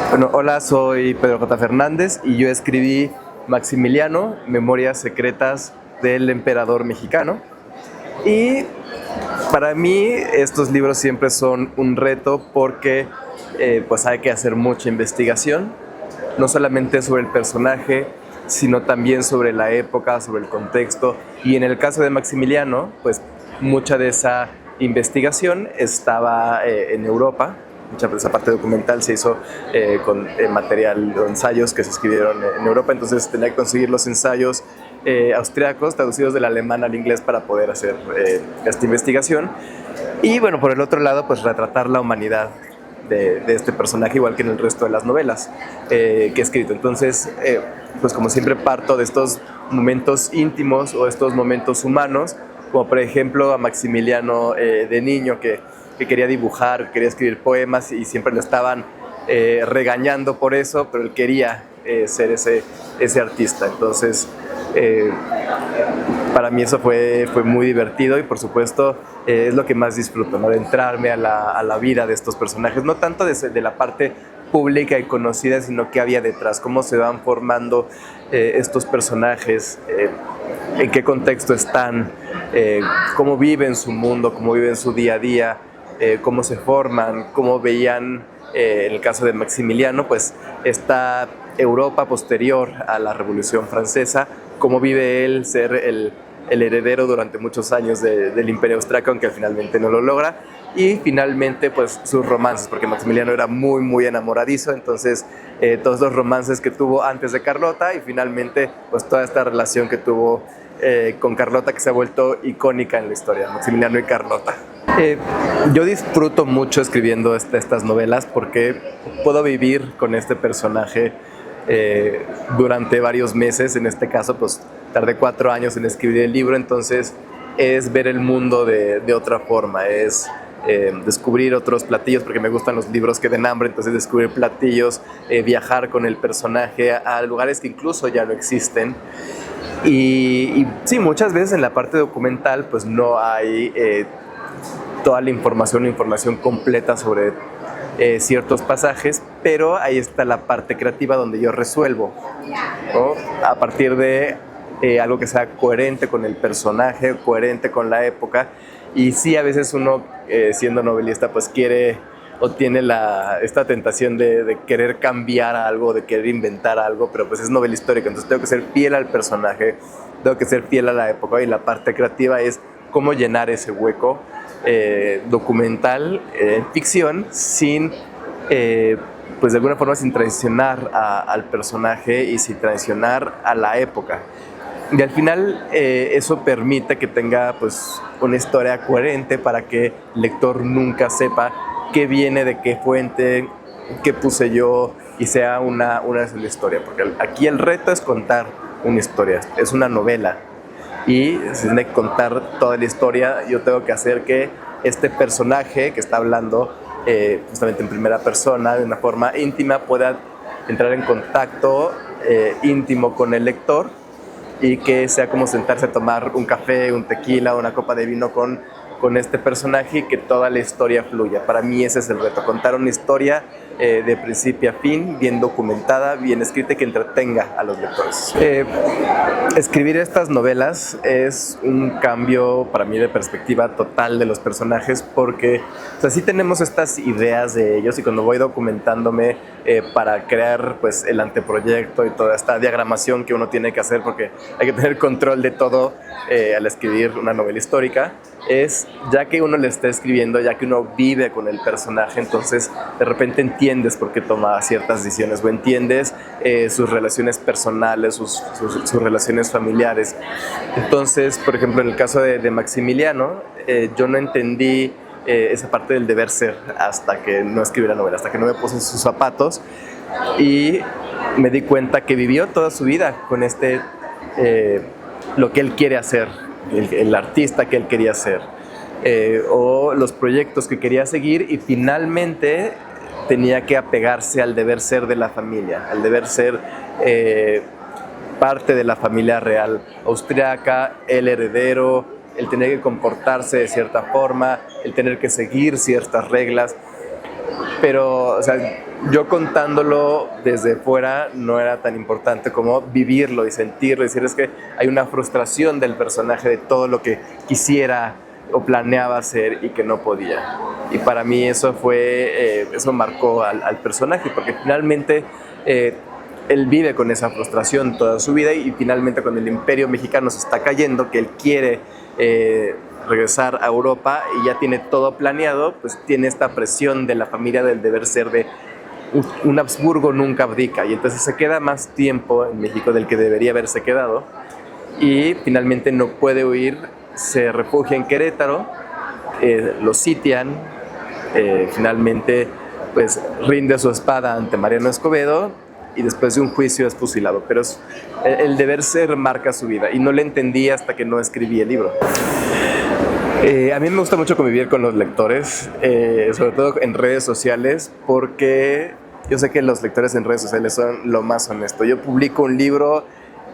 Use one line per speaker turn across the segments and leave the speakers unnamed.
Bueno, hola, soy Pedro J. Fernández y yo escribí Maximiliano, Memorias Secretas del Emperador Mexicano. Y para mí estos libros siempre son un reto porque pues hay que hacer mucha investigación, no solamente sobre el personaje, sino también sobre la época, sobre el contexto. Y en el caso de Maximiliano, pues mucha de esa investigación estaba en Europa. Mucha de esa parte documental se hizo con material o ensayos que se escribieron en Europa, entonces tenía que conseguir los ensayos austriacos traducidos del alemán al inglés para poder hacer esta investigación. Y bueno, por el otro lado, pues retratar la humanidad de este personaje, igual que en el resto de las novelas que he escrito. Entonces, pues como siempre parto de estos momentos íntimos o estos momentos humanos, como por ejemplo a Maximiliano de niño que quería dibujar, quería escribir poemas y siempre lo estaban regañando por eso, pero él quería ser ese artista. Entonces, para mí eso fue muy divertido y por supuesto es lo que más disfruto, ¿no? De entrarme a la vida de estos personajes, no tanto de la parte pública y conocida, sino qué había detrás, cómo se van formando estos personajes, en qué contexto están, cómo viven su mundo, cómo viven su día a día, cómo se forman, cómo veían, en el caso de Maximiliano, pues esta Europa posterior a la Revolución Francesa, cómo vive él ser el heredero durante muchos años del Imperio Austriaco, aunque finalmente no lo logra, y finalmente pues sus romances, porque Maximiliano era muy enamoradizo, entonces todos los romances que tuvo antes de Carlota y finalmente pues toda esta relación que tuvo con Carlota, que se ha vuelto icónica en la historia, Maximiliano y Carlota. Yo disfruto mucho escribiendo estas novelas porque puedo vivir con este personaje durante varios meses. En este caso pues tardé 4 años en escribir el libro, entonces es ver el mundo de otra forma, es descubrir otros platillos, porque me gustan los libros que den hambre, entonces descubrir platillos, viajar con el personaje a lugares que incluso ya no existen. Y sí, muchas veces en la parte documental pues no hay toda la información completa sobre ciertos pasajes, pero ahí está la parte creativa donde yo resuelvo, ¿no? A partir de algo que sea coherente con el personaje, coherente con la época. Y sí, a veces uno siendo novelista pues quiere o tiene esta tentación de querer cambiar algo, de querer inventar algo, pero pues es novela histórica, entonces tengo que ser fiel al personaje, tengo que ser fiel a la época, y la parte creativa es cómo llenar ese hueco documental en ficción sin, pues de alguna forma sin traicionar al personaje y sin traicionar a la época. Y al final eso permite que tenga pues una historia coherente para que el lector nunca sepa qué viene de qué fuente, qué puse yo, y sea una sola historia, porque aquí el reto es contar una historia, es una novela y se tiene que contar toda la historia. Yo tengo que hacer que este personaje que está hablando justamente en primera persona, de una forma íntima, pueda entrar en contacto íntimo con el lector, y que sea como sentarse a tomar un café, un tequila, una copa de vino con este personaje, y que toda la historia fluya. Para mí ese es el reto, contar una historia de principio a fin, bien documentada, bien escrita, y que entretenga a los lectores. Escribir estas novelas es un cambio para mí de perspectiva total de los personajes, porque o sea, sí tenemos estas ideas de ellos, y cuando voy documentándome para crear pues el anteproyecto y toda esta diagramación que uno tiene que hacer, porque hay que tener control de todo al escribir una novela histórica, es ya que uno le está escribiendo, ya que uno vive con el personaje, entonces de repente entiendes por qué toma ciertas decisiones, o entiendes sus relaciones personales, sus relaciones familiares. Entonces, por ejemplo, en el caso de Maximiliano, yo no entendí esa parte del deber ser hasta que no escribí la novela, hasta que no me puse en sus zapatos y me di cuenta que vivió toda su vida con lo que él quiere hacer, el artista que él quería ser, o los proyectos que quería seguir, y finalmente tenía que apegarse al deber ser de la familia, al deber ser parte de la familia real austriaca, el heredero, el tener que comportarse de cierta forma, el tener que seguir ciertas reglas. pero o sea, yo contándolo desde fuera no era tan importante como vivirlo y sentirlo, y decir es que hay una frustración del personaje de todo lo que quisiera o planeaba hacer y que no podía. Y para mí eso fue, eso marcó al personaje, porque finalmente él vive con esa frustración toda su vida y finalmente cuando el imperio mexicano se está cayendo, que él quiere regresar a Europa y ya tiene todo planeado, pues tiene esta presión de la familia del deber ser de un Habsburgo nunca abdica, y entonces se queda más tiempo en México del que debería haberse quedado y finalmente no puede huir, se refugia en Querétaro, lo sitian, finalmente pues rinde su espada ante Mariano Escobedo y después de un juicio es fusilado, pero el deber ser marca su vida y no lo entendí hasta que no escribí el libro. A mí me gusta mucho convivir con los lectores, sobre todo en redes sociales, porque yo sé que los lectores en redes sociales son lo más honesto. Yo publico un libro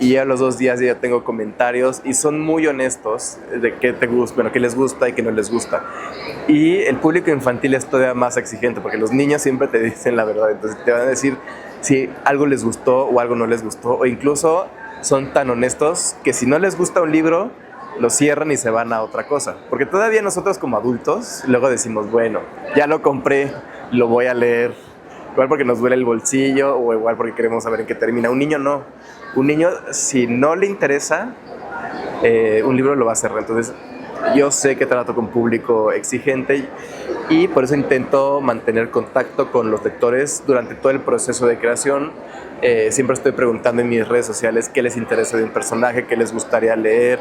y a los 2 días ya tengo comentarios y son muy honestos de qué te gusta, bueno, qué les gusta y qué no les gusta. Y el público infantil es todavía más exigente porque los niños siempre te dicen la verdad, entonces te van a decir si algo les gustó o algo no les gustó, o incluso son tan honestos que si no les gusta un libro, lo cierran y se van a otra cosa. Porque todavía nosotros como adultos luego decimos, bueno, ya lo compré, lo voy a leer, igual porque nos duele el bolsillo o igual porque queremos saber en qué termina. Un niño no. Un niño, si no le interesa, un libro lo va a cerrar. Entonces, yo sé que trato con público exigente y por eso intento mantener contacto con los lectores durante todo el proceso de creación. Siempre estoy preguntando en mis redes sociales qué les interesa de un personaje, qué les gustaría leer,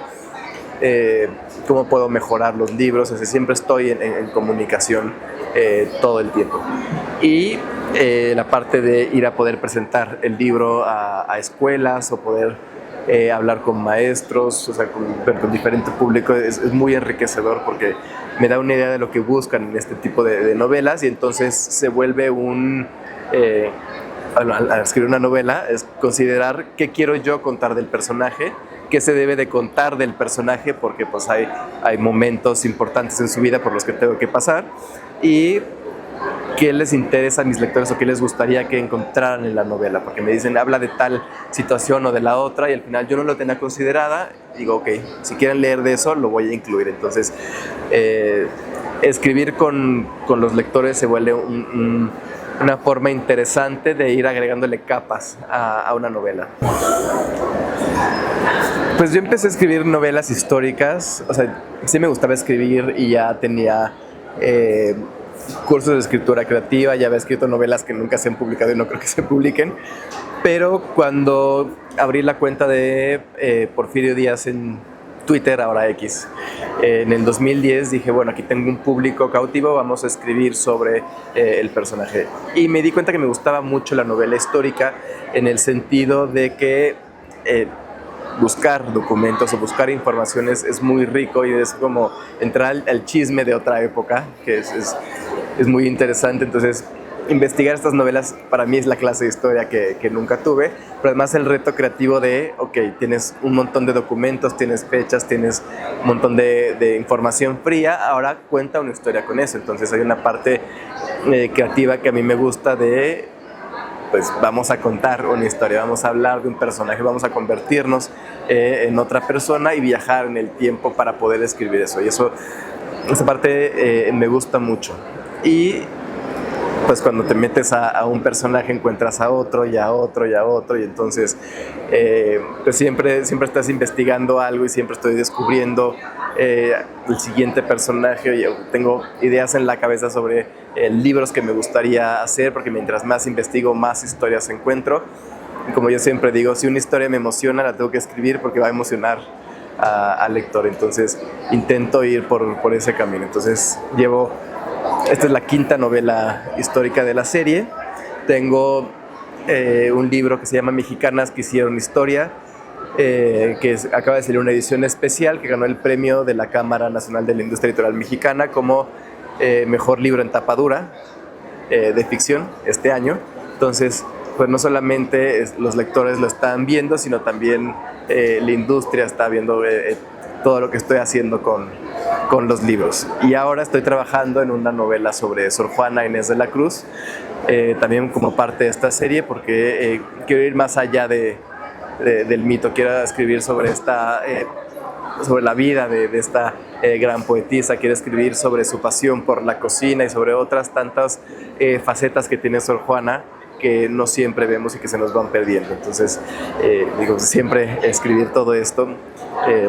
cómo puedo mejorar los libros. O sea, siempre estoy en comunicación todo el tiempo. Y la parte de ir a poder presentar el libro a escuelas o poder hablar con maestros, o sea, con diferente público, es muy enriquecedor porque me da una idea de lo que buscan en este tipo de novelas y entonces se vuelve al escribir una novela, es considerar qué quiero yo contar del personaje, qué se debe de contar del personaje, porque pues hay momentos importantes en su vida por los que tengo que pasar, y qué les interesa a mis lectores o qué les gustaría que encontraran en la novela, porque me dicen, habla de tal situación o de la otra, y al final yo no lo tenía considerada, digo, ok, si quieren leer de eso, lo voy a incluir. Entonces, escribir con los lectores se vuelve una forma interesante de ir agregándole capas a una novela. Pues yo empecé a escribir novelas históricas, o sea, sí me gustaba escribir y ya tenía cursos de escritura creativa, ya había escrito novelas que nunca se han publicado y no creo que se publiquen, pero cuando abrí la cuenta de Porfirio Díaz en Twitter, ahora X, en el 2010 dije, bueno, aquí tengo un público cautivo, vamos a escribir sobre el personaje. Y me di cuenta que me gustaba mucho la novela histórica en el sentido de que buscar documentos o buscar informaciones es muy rico y es como entrar al chisme de otra época, que es muy interesante. Entonces, investigar estas novelas para mí es la clase de historia que nunca tuve, pero además el reto creativo de, ok, tienes un montón de documentos, tienes fechas, tienes un montón de información fría, ahora cuenta una historia con eso. Entonces hay una parte creativa que a mí me gusta de, pues vamos a contar una historia, vamos a hablar de un personaje, vamos a convertirnos en otra persona y viajar en el tiempo para poder escribir eso. Y esa parte me gusta mucho. Y pues cuando te metes a un personaje encuentras a otro y a otro y a otro, y entonces pues siempre estás investigando algo y siempre estoy descubriendo el siguiente personaje. Yo tengo ideas en la cabeza sobre libros que me gustaría hacer, porque mientras más investigo, más historias encuentro. Y como yo siempre digo, si una historia me emociona, la tengo que escribir porque va a emocionar al lector. Entonces intento ir por ese camino. Entonces esta es la 5ª novela histórica de la serie. Tengo un libro que se llama Mexicanas que hicieron historia, acaba de salir una edición especial que ganó el premio de la Cámara Nacional de la Industria Editorial Mexicana como mejor libro en tapadura de ficción este año. Entonces, pues no solamente los lectores lo están viendo, sino también la industria está viendo todo lo que estoy haciendo con los libros. Y ahora estoy trabajando en una novela sobre Sor Juana Inés de la Cruz, también como parte de esta serie, porque quiero ir más allá del mito, quiero escribir sobre sobre la vida de esta gran poetisa, quiero escribir sobre su pasión por la cocina y sobre otras tantas facetas que tiene Sor Juana, que no siempre vemos y que se nos van perdiendo. Entonces, siempre escribir todo esto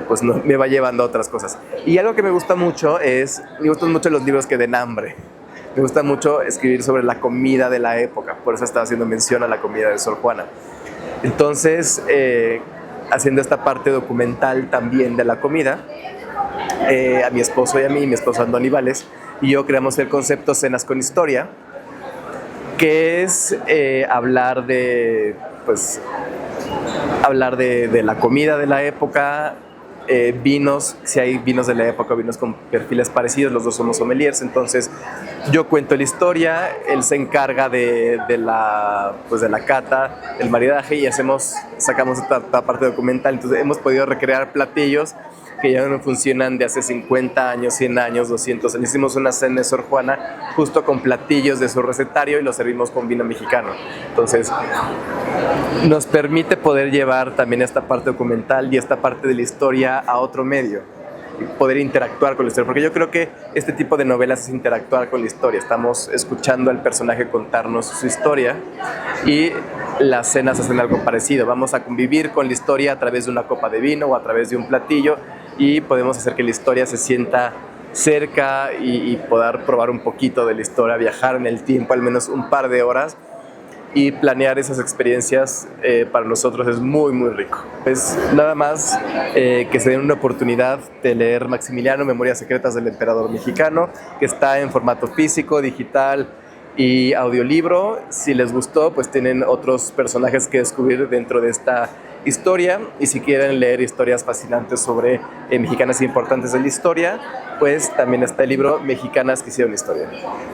pues me va llevando a otras cosas. Y algo que me gusta mucho me gustan mucho los libros que den hambre. Me gusta mucho escribir sobre la comida de la época, por eso estaba haciendo mención a la comida de Sor Juana. Entonces, haciendo esta parte documental también de la comida, a mi esposo y a mí, mi esposo Andoni Vales, y yo creamos el concepto Cenas con Historia, que es hablar de la comida de la época, vinos, si hay vinos de la época, vinos con perfiles parecidos, los dos somos sommeliers, entonces yo cuento la historia, él se encarga de la cata, del maridaje, y sacamos esta parte documental. Entonces hemos podido recrear platillos que ya no funcionan de hace 50 años, 100 años, 200 años. Hicimos una cena de Sor Juana justo con platillos de su recetario y lo servimos con vino mexicano. Entonces nos permite poder llevar también esta parte documental y esta parte de la historia a otro medio, y poder interactuar con la historia, porque yo creo que este tipo de novelas es interactuar con la historia. Estamos escuchando al personaje contarnos su historia, y las cenas hacen algo parecido. Vamos a convivir con la historia a través de una copa de vino o a través de un platillo, y podemos hacer que la historia se sienta cerca y poder probar un poquito de la historia, viajar en el tiempo al menos un par de horas, y planear esas experiencias para nosotros es muy, muy rico. Es nada más que se den una oportunidad de leer Maximiliano, Memorias Secretas del Emperador Mexicano, que está en formato físico, digital y audiolibro. Si les gustó, pues tienen otros personajes que descubrir dentro de esta historia, y si quieren leer historias fascinantes sobre mexicanas importantes de la historia, pues también está el libro Mexicanas que hicieron historia.